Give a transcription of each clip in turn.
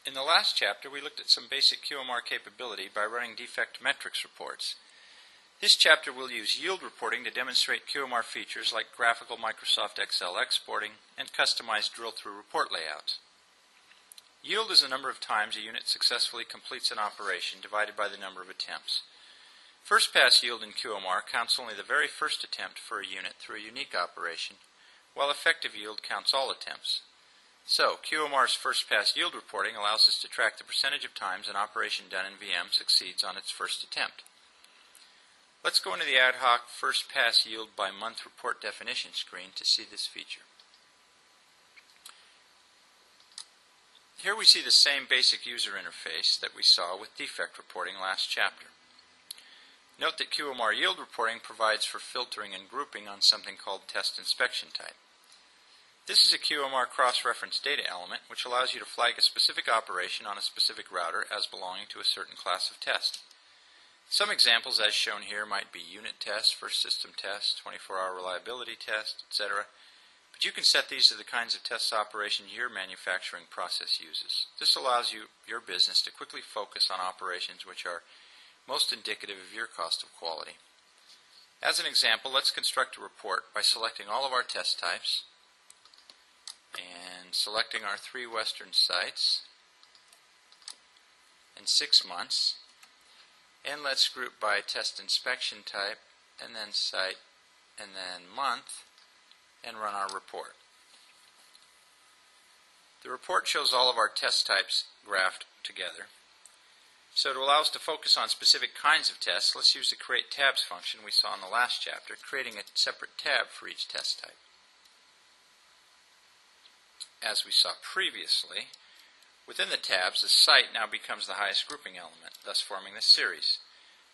In the last chapter, we looked at some basic QMR capability by running defect metrics reports. This chapter will use yield reporting to demonstrate QMR features like graphical Microsoft Excel exporting and customized drill-through report layouts. Yield is the number of times a unit successfully completes an operation divided by the number of attempts. First pass yield in QMR counts only the very first attempt for a unit through a unique operation, while effective yield counts all attempts. So, QMR's first pass yield reporting allows us to track the percentage of times an operation done in VM succeeds on its first attempt. Let's go into the ad hoc first pass yield by month report definition screen to see this feature. Here we see the same basic user interface that we saw with defect reporting last chapter. Note that QMR yield reporting provides for filtering and grouping on something called test inspection type. This is a QMR cross-reference data element which allows you to flag a specific operation on a specific router as belonging to a certain class of test. Some examples as shown here might be unit test, first system test, 24-hour reliability test, etc. But you can set these to the kinds of test operations your manufacturing process uses. This allows your business to quickly focus on operations which are most indicative of your cost of quality. As an example, let's construct a report by selecting all of our test types and selecting our 3 Western sites and 6 months. And let's group by test inspection type, and then site, and then month, and run our report. The report shows all of our test types graphed together. So to allow us to focus on specific kinds of tests, let's use the create tabs function we saw in the last chapter, creating a separate tab for each test type. As we saw previously, within the tabs, the site now becomes the highest grouping element, thus forming this series.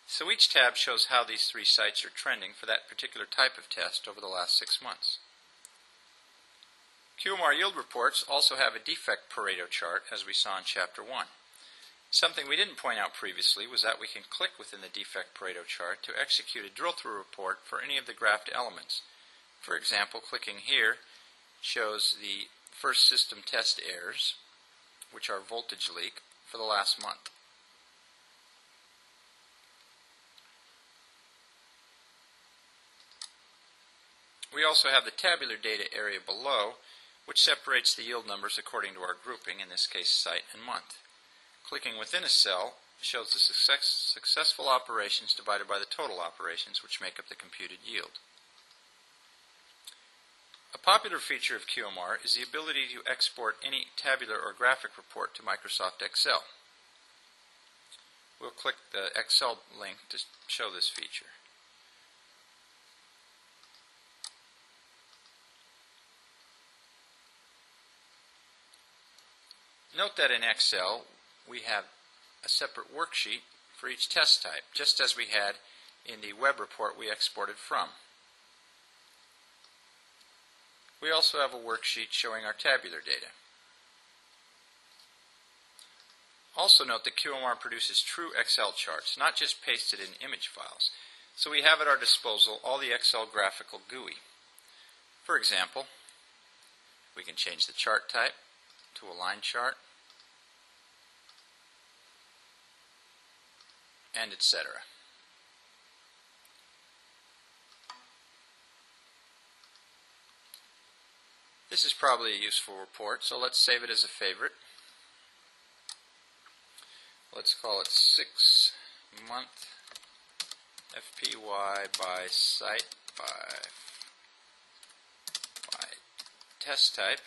So each tab shows how these 3 sites are trending for that particular type of test over the last 6 months. QMR yield reports also have a defect Pareto chart, as we saw in Chapter 1. Something we didn't point out previously was that we can click within the defect Pareto chart to execute a drill-through report for any of the graphed elements. For example, clicking here shows the first system test errors, which are voltage leak, for the last month. We also have the tabular data area below, which separates the yield numbers according to our grouping, in this case site and month. Clicking within a cell shows the successful operations divided by the total operations, which make up the computed yield. A popular feature of QMR is the ability to export any tabular or graphic report to Microsoft Excel. We'll click the Excel link to show this feature. Note that in Excel we have a separate worksheet for each test type, just as we had in the web report we exported from. We also have a worksheet showing our tabular data. Also note that QMR produces true Excel charts, not just pasted in image files. So we have at our disposal all the Excel graphical GUI. For example, we can change the chart type to a line chart, and etc. This is probably a useful report, so let's save it as a favorite. Let's call it 6-month FPY by site by test type.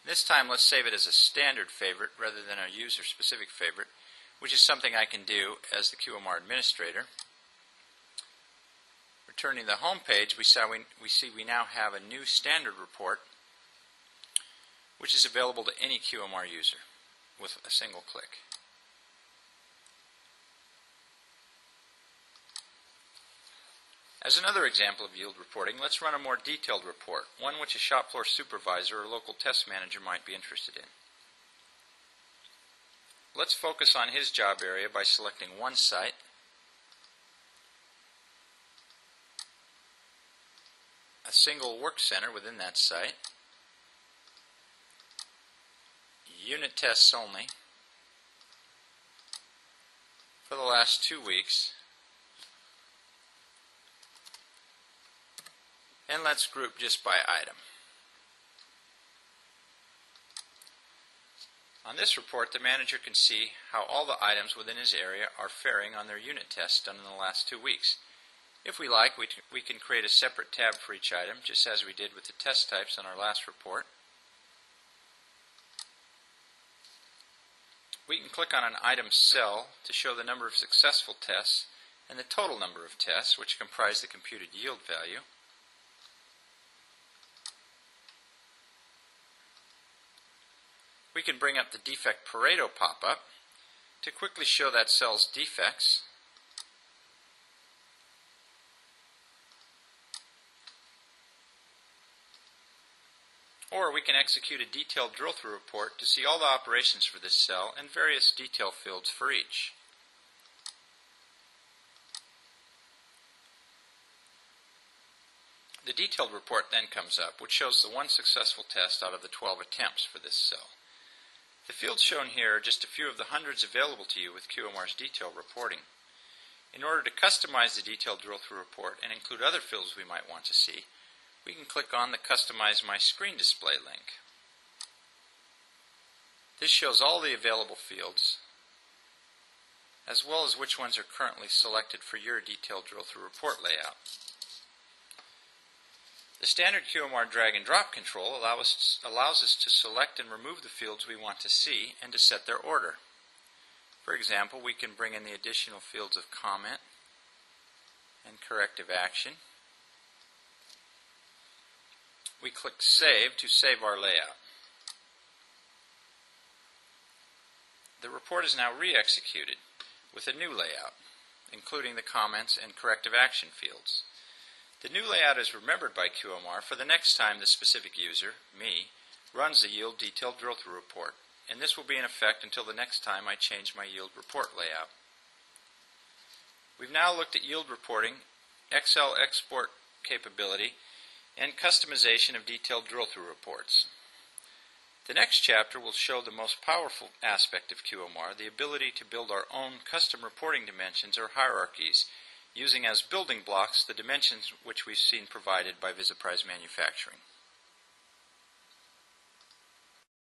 This time let's save it as a standard favorite rather than a user-specific favorite, which is something I can do as the QMR administrator. Returning to the home page, we see we now have a new standard report which is available to any QMR user with a single click. As another example of yield reporting, let's run a more detailed report, one which a shop floor supervisor or local test manager might be interested in. Let's focus on his job area by selecting one site, a single work center within that site, unit tests only for the last 2 weeks. And let's group just by item. On this report, the manager can see how all the items within his area are faring on their unit tests done in the last 2 weeks. If we like, we can create a separate tab for each item, just as we did with the test types on our last report. We can click on an item cell to show the number of successful tests and the total number of tests, which comprise the computed yield value. We can bring up the defect Pareto pop-up to quickly show that cell's defects. Or we can execute a detailed drill-through report to see all the operations for this cell and various detail fields for each. The detailed report then comes up, which shows the one successful test out of the 12 attempts for this cell. The fields shown here are just a few of the hundreds available to you with QMR's detail reporting. In order to customize the detailed drill-through report and include other fields we might want to see, we can click on the Customize My Screen Display link. This shows all the available fields, as well as which ones are currently selected for your detailed drill-through report layout. The standard QMR drag and drop control allows us to select and remove the fields we want to see and to set their order. For example, we can bring in the additional fields of comment and corrective action. We click Save to save our layout. The report is now re-executed with a new layout, including the comments and corrective action fields. The new layout is remembered by QMR for the next time the specific user, me, runs the yield detailed drill-through report, and this will be in effect until the next time I change my yield report layout. We've now looked at yield reporting, Excel export capability, and customization of detailed drill-through reports. The next chapter will show the most powerful aspect of QMR, the ability to build our own custom reporting dimensions or hierarchies, using as building blocks the dimensions which we've seen provided by Visiprise Manufacturing.